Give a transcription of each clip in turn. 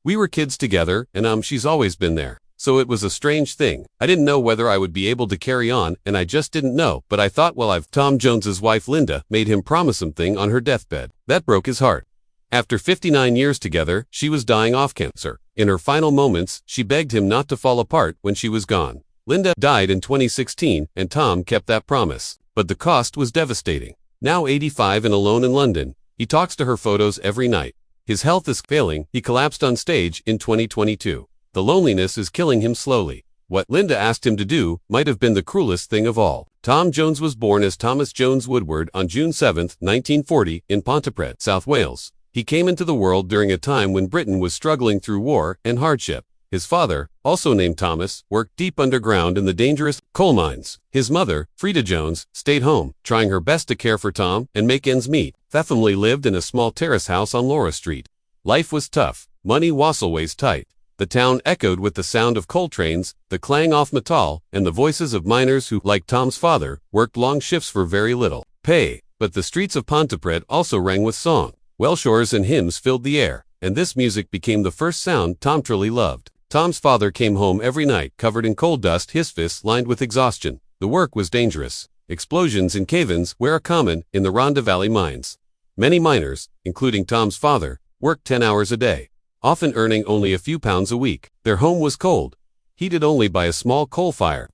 We were kids together, and she's always been there. So it was a strange thing. I didn't know whether I would be able to carry on, and I just didn't know, but I thought, well, Tom Jones's wife Linda made him promise something on her deathbed. That broke his heart. After 59 years together, she was dying of cancer. In her final moments, she begged him not to fall apart when she was gone. Linda died in 2016, and Tom kept that promise. But the cost was devastating. Now 85 and alone in London, he talks to her photos every night. His health is failing. He collapsed on stage in 2022. The loneliness is killing him slowly. What Linda asked him to do might have been the cruelest thing of all. Tom Jones was born as Thomas Jones Woodward on June 7, 1940, in Pontypridd, South Wales. He came into the world during a time when Britain was struggling through war and hardship. His father, also named Thomas, worked deep underground in the dangerous coal mines. His mother, Frida Jones, stayed home, trying her best to care for Tom and make ends meet. The family lived in a small terrace house on Laura Street. Life was tough. Money was always tight. The town echoed with the sound of coal trains, the clang of metal, and the voices of miners who, like Tom's father, worked long shifts for very little pay. But the streets of Pontypridd also rang with song. Welshors and hymns filled the air, and this music became the first sound Tom truly loved. Tom's father came home every night covered in coal dust, his fists lined with exhaustion. The work was dangerous. Explosions in cave-ins were common in the Rhondda Valley mines. Many miners, including Tom's father, worked 10 hours a day, often earning only a few pounds a week. Their home was cold, heated only by a small coal fire.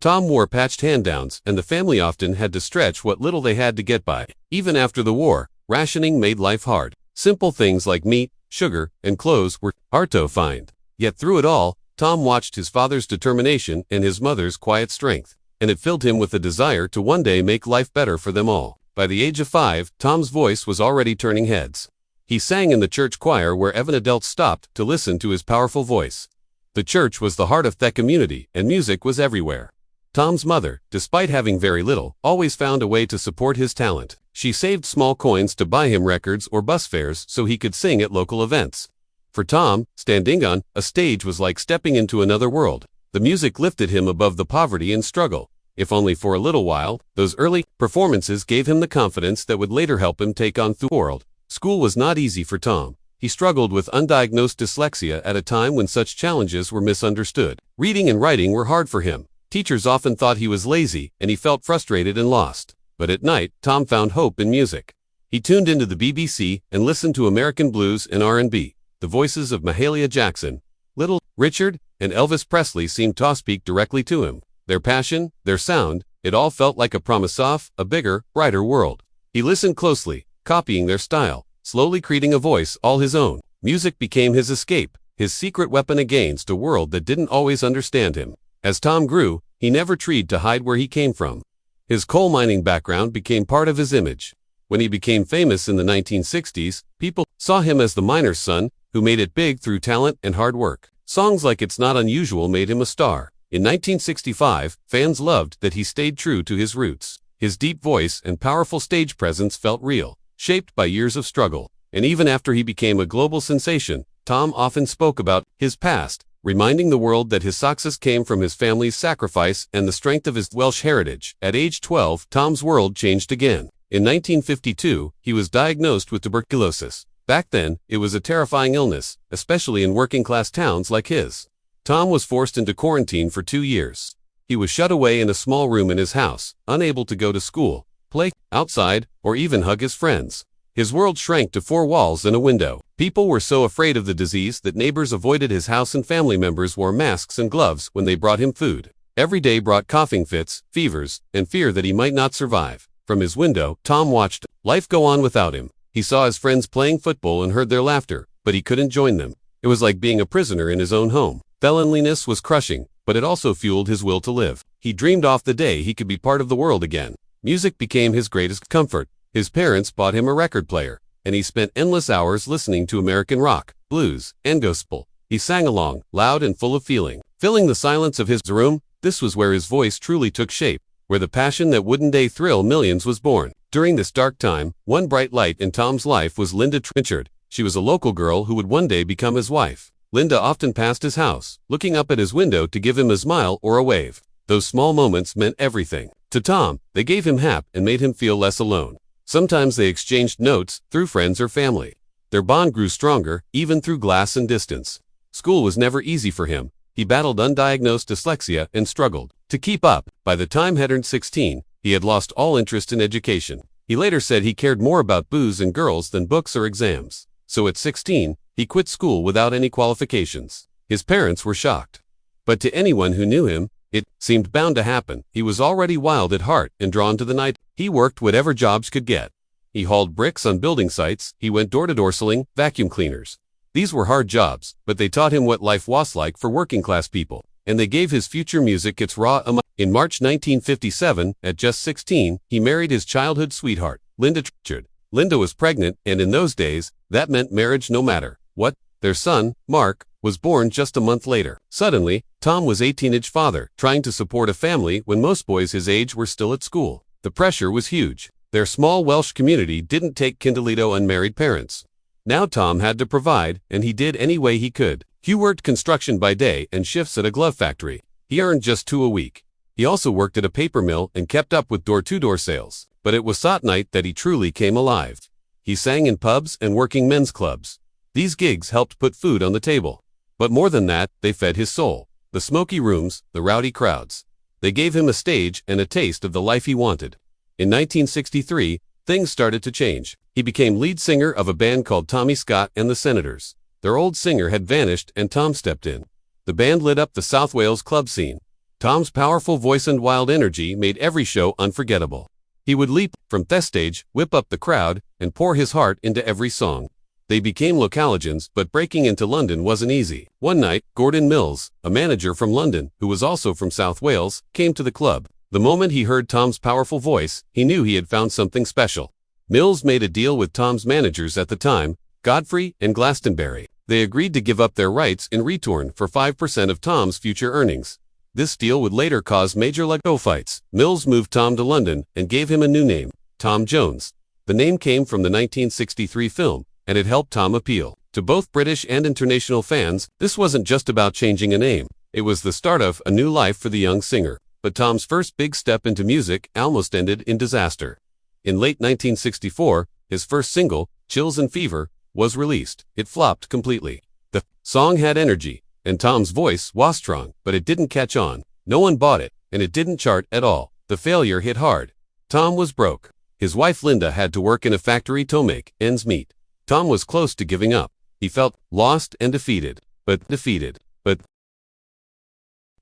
Tom wore patched hand-downs, and the family often had to stretch what little they had to get by. Even after the war, rationing made life hard. Simple things like meat, sugar, and clothes were hard to find. Yet through it all, Tom watched his father's determination and his mother's quiet strength, and it filled him with a desire to one day make life better for them all. By the age of 5, Tom's voice was already turning heads. He sang in the church choir where even adults stopped to listen to his powerful voice. The church was the heart of the community, and music was everywhere. Tom's mother, despite having very little, always found a way to support his talent. She saved small coins to buy him records or bus fares so he could sing at local events. For Tom, standing on a stage was like stepping into another world. The music lifted him above the poverty and struggle. If only for a little while, those early performances gave him the confidence that would later help him take on the world. School was not easy for Tom. He struggled with undiagnosed dyslexia at a time when such challenges were misunderstood. Reading and writing were hard for him. Teachers often thought he was lazy, and he felt frustrated and lost. But at night, Tom found hope in music. He tuned into the BBC and listened to American blues and R&B. The voices of Mahalia Jackson, Little Richard, and Elvis Presley seemed to speak directly to him. Their passion, their sound, it all felt like a promise of a bigger, brighter world. He listened closely, copying their style, slowly creating a voice all his own. Music became his escape, his secret weapon against a world that didn't always understand him. As Tom grew, he never tried to hide where he came from. His coal mining background became part of his image. When he became famous in the 1960s, people saw him as the miner's son, who made it big through talent and hard work. Songs like It's Not Unusual made him a star. In 1965, fans loved that he stayed true to his roots. His deep voice and powerful stage presence felt real, shaped by years of struggle. And even after he became a global sensation, Tom often spoke about his past, reminding the world that his success came from his family's sacrifice and the strength of his Welsh heritage. At age 12, Tom's world changed again. In 1952, he was diagnosed with tuberculosis. Back then, it was a terrifying illness, especially in working-class towns like his. Tom was forced into quarantine for 2 years. He was shut away in a small room in his house, unable to go to school, play outside, or even hug his friends. His world shrank to 4 walls and a window. People were so afraid of the disease that neighbors avoided his house and family members wore masks and gloves when they brought him food. Every day brought coughing fits, fevers, and fear that he might not survive. From his window, Tom watched life go on without him. He saw his friends playing football and heard their laughter, but he couldn't join them. It was like being a prisoner in his own home. The loneliness was crushing, but it also fueled his will to live. He dreamed of the day he could be part of the world again. Music became his greatest comfort. His parents bought him a record player, and he spent endless hours listening to American rock, blues, and gospel. He sang along, loud and full of feeling. Filling the silence of his room, this was where his voice truly took shape, where the passion that would one day thrill millions was born. During this dark time, one bright light in Tom's life was Linda Richard. She was a local girl who would one day become his wife. Linda often passed his house, looking up at his window to give him a smile or a wave. Those small moments meant everything. To Tom, they gave him hope and made him feel less alone. Sometimes they exchanged notes through friends or family. Their bond grew stronger, even through glass and distance. School was never easy for him. He battled undiagnosed dyslexia and struggled to keep up. By the time he turned 16, he had lost all interest in education. He later said he cared more about booze and girls than books or exams. So at 16, he quit school without any qualifications. His parents were shocked. But to anyone who knew him, it seemed bound to happen. He was already wild at heart and drawn to the night. He worked whatever jobs could get. He hauled bricks on building sites. He went door-to-door selling vacuum cleaners. These were hard jobs, but they taught him what life was like for working-class people, and they gave his future music its raw emotion. In March 1957, at just 16, he married his childhood sweetheart, Linda Trichardt. Linda was pregnant, and in those days, that meant marriage no matter what. Their son, Mark, was born just a month later. Suddenly, Tom was a teenage father, trying to support a family when most boys his age were still at school. The pressure was huge. Their small Welsh community didn't take kindly to unmarried parents. Now Tom had to provide, and he did any way he could. He worked construction by day and shifts at a glove factory. He earned just $2 a week. He also worked at a paper mill and kept up with door-to-door sales. But it was that night that he truly came alive. He sang in pubs and working men's clubs. These gigs helped put food on the table. But more than that, they fed his soul. The smoky rooms, the rowdy crowds. They gave him a stage and a taste of the life he wanted. In 1963, things started to change. He became lead singer of a band called Tommy Scott and the Senators. Their old singer had vanished and Tom stepped in. The band lit up the South Wales club scene. Tom's powerful voice and wild energy made every show unforgettable. He would leap from the stage, whip up the crowd, and pour his heart into every song. They became local legends, but breaking into London wasn't easy. One night, Gordon Mills, a manager from London, who was also from South Wales, came to the club. The moment he heard Tom's powerful voice, he knew he had found something special. Mills made a deal with Tom's managers at the time, Godfrey and Glastonbury. They agreed to give up their rights in return for 5% of Tom's future earnings. This deal would later cause major legal fights. Mills moved Tom to London and gave him a new name, Tom Jones. The name came from the 1963 film, and it helped Tom appeal to both British and international fans. This wasn't just about changing a name. It was the start of a new life for the young singer. But Tom's first big step into music almost ended in disaster. In late 1964, his first single, Chills and Fever, was released. It flopped completely. The song had energy, and Tom's voice was strong, but it didn't catch on. No one bought it, and it didn't chart at all. The failure hit hard. Tom was broke. His wife Linda had to work in a factory to make ends meet. Tom was close to giving up. He felt lost and defeated. But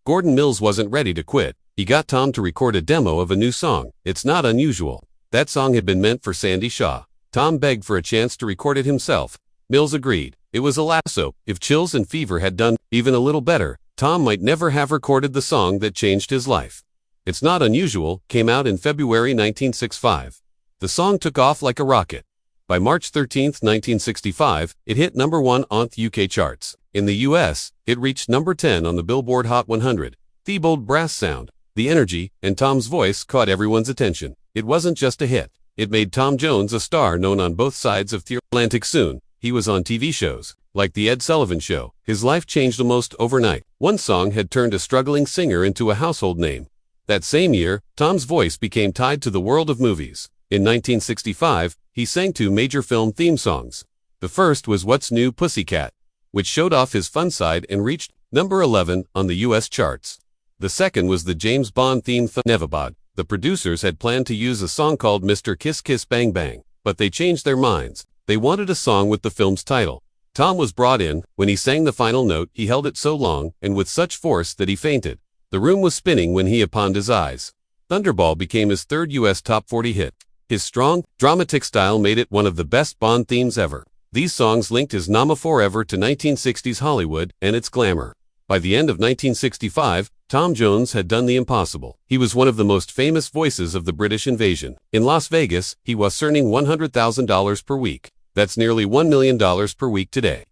Gordon Mills wasn't ready to quit. He got Tom to record a demo of a new song. It's not unusual. That song had been meant for Sandy Shaw. Tom begged for a chance to record it himself. Mills agreed. It was a lasso. If Chills and Fever had done even a little better, Tom might never have recorded the song that changed his life. It's Not Unusual came out in February 1965. The song took off like a rocket. By March 13, 1965, it hit #1 on the UK charts. In the US, it reached number 10 on the Billboard Hot 100. The bold brass sound, the energy, and Tom's voice caught everyone's attention. It wasn't just a hit. It made Tom Jones a star known on both sides of the Atlantic. Soon, he was on TV shows, like The Ed Sullivan Show. His life changed almost overnight. One song had turned a struggling singer into a household name. That same year, Tom's voice became tied to the world of movies. In 1965, he sang 2 major film theme songs. The first was What's New Pussycat, which showed off his fun side and reached number 11 on the US charts. The second was the James Bond theme Neverbod. The producers had planned to use a song called Mr. Kiss Kiss Bang Bang, but they changed their minds. They wanted a song with the film's title. Tom was brought in. When he sang the final note, he held it so long and with such force that he fainted. The room was spinning when he opened his eyes. Thunderball became his 3rd US top 40 hit. His strong, dramatic style made it one of the best Bond themes ever. These songs linked his nama forever to 1960s Hollywood and its glamour. By the end of 1965, Tom Jones had done the impossible. He was one of the most famous voices of the British invasion. In Las Vegas, he was earning $100,000 per week. That's nearly $1 million per week today.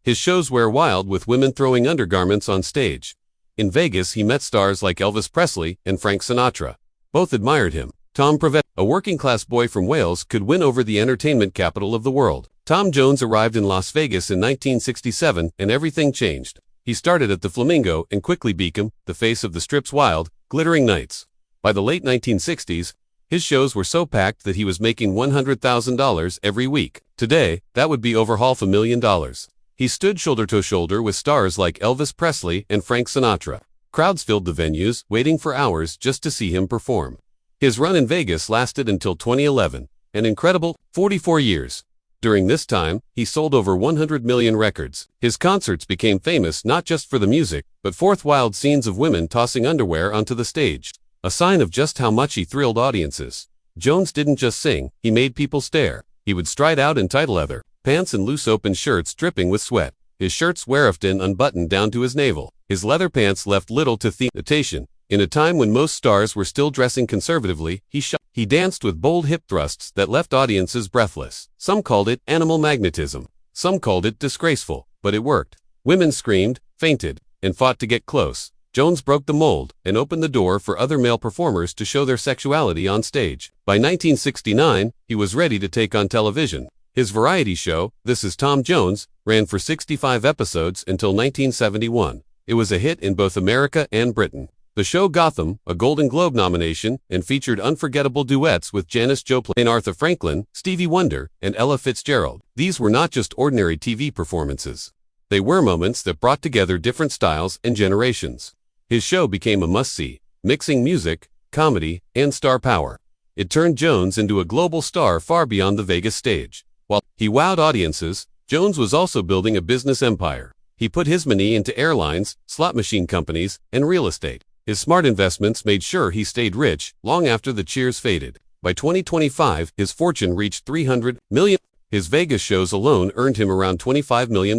His shows were wild, with women throwing undergarments on stage. In Vegas, he met stars like Elvis Presley and Frank Sinatra. Both admired him. Tom Prevet, a working-class boy from Wales, could win over the entertainment capital of the world. Tom Jones arrived in Las Vegas in 1967, and everything changed. He started at the Flamingo and quickly became the face of the Strip's wild, glittering nights. By the late 1960s, His shows were so packed that he was making $100,000 every week. Today, that would be over $500,000. He stood shoulder to shoulder with stars like Elvis Presley and Frank Sinatra. Crowds filled the venues, waiting for hours just to see him perform. His run in Vegas lasted until 2011, an incredible 44 years. During this time, he sold over 100 million records. His concerts became famous not just for the music, but for wild scenes of women tossing underwear onto the stage. A sign of just how much he thrilled audiences. Jones didn't just sing, he made people stare. He would stride out in tight leather, pants and loose open shirts dripping with sweat. His shirts were often unbuttoned down to his navel. His leather pants left little to the imitation. In a time when most stars were still dressing conservatively, he danced with bold hip thrusts that left audiences breathless. Some called it animal magnetism. Some called it disgraceful, but it worked. Women screamed, fainted, and fought to get close. Jones broke the mold and opened the door for other male performers to show their sexuality on stage. By 1969, he was ready to take on television. His variety show, This Is Tom Jones, ran for 65 episodes until 1971. It was a hit in both America and Britain. The show got them a Golden Globe nomination and featured unforgettable duets with Janis Joplin, Aretha Franklin, Stevie Wonder, and Ella Fitzgerald. These were not just ordinary TV performances. They were moments that brought together different styles and generations. His show became a must-see, mixing music, comedy, and star power. It turned Jones into a global star far beyond the Vegas stage. While he wowed audiences, Jones was also building a business empire. He put his money into airlines, slot machine companies, and real estate. His smart investments made sure he stayed rich long after the cheers faded. By 2025, his fortune reached $300 million. His Vegas shows alone earned him around $25 million.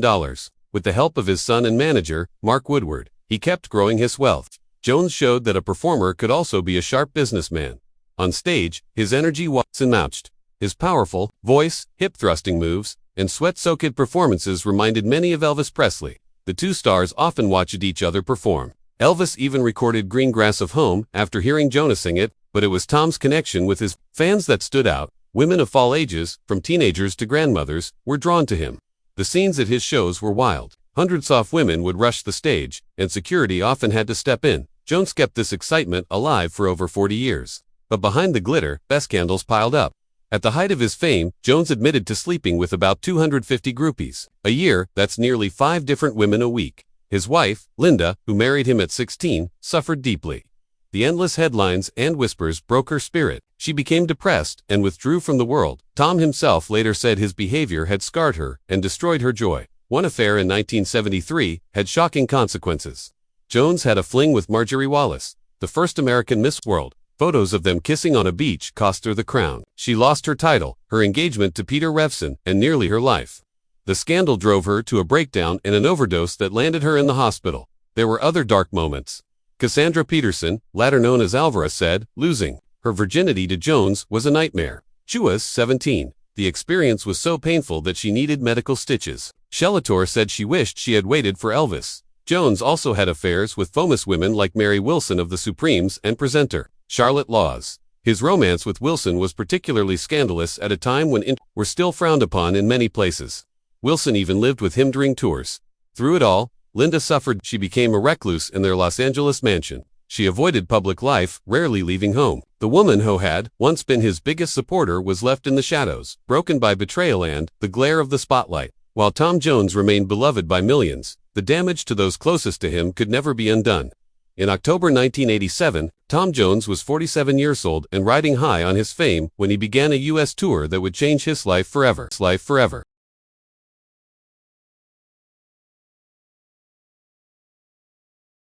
With the help of his son and manager, Mark Woodward, he kept growing his wealth. Jones showed that a performer could also be a sharp businessman. On stage, his energy was unmatched. His powerful voice, hip-thrusting moves, and sweat-soaked performances reminded many of Elvis Presley. The two stars often watched each other perform. Elvis even recorded Green Grass of Home after hearing Jonas sing it, but it was Tom's connection with his fans that stood out. Women of all ages, from teenagers to grandmothers, were drawn to him. The scenes at his shows were wild. Hundreds of women would rush the stage, and security often had to step in. Jones kept this excitement alive for over 40 years. But behind the glitter, scandals piled up. At the height of his fame, Jones admitted to sleeping with about 250 groupies. A year, that's nearly 5 different women a week. His wife, Linda, who married him at 16, suffered deeply. The endless headlines and whispers broke her spirit. She became depressed and withdrew from the world. Tom himself later said his behavior had scarred her and destroyed her joy. One affair in 1973 had shocking consequences. Jones had a fling with Marjorie Wallace, the first American Miss World. Photos of them kissing on a beach cost her the crown. She lost her title, her engagement to Peter Revson, and nearly her life. The scandal drove her to a breakdown and an overdose that landed her in the hospital. There were other dark moments. Cassandra Peterson, later known as Alvara, said, losing her virginity to Jones was a nightmare. She was 17. The experience was so painful that she needed medical stitches. Shelator said she wished she had waited for Elvis. Jones also had affairs with famous women like Mary Wilson of the Supremes and presenter Charlotte Laws. His romance with Wilson was particularly scandalous at a time when were still frowned upon in many places. Wilson even lived with him during tours. Through it all, Linda suffered. She became a recluse in their Los Angeles mansion. She avoided public life, rarely leaving home. The woman who had once been his biggest supporter was left in the shadows, broken by betrayal and the glare of the spotlight. While Tom Jones remained beloved by millions, the damage to those closest to him could never be undone. In October 1987, Tom Jones was 47 years old and riding high on his fame when he began a U.S. tour that would change his life forever.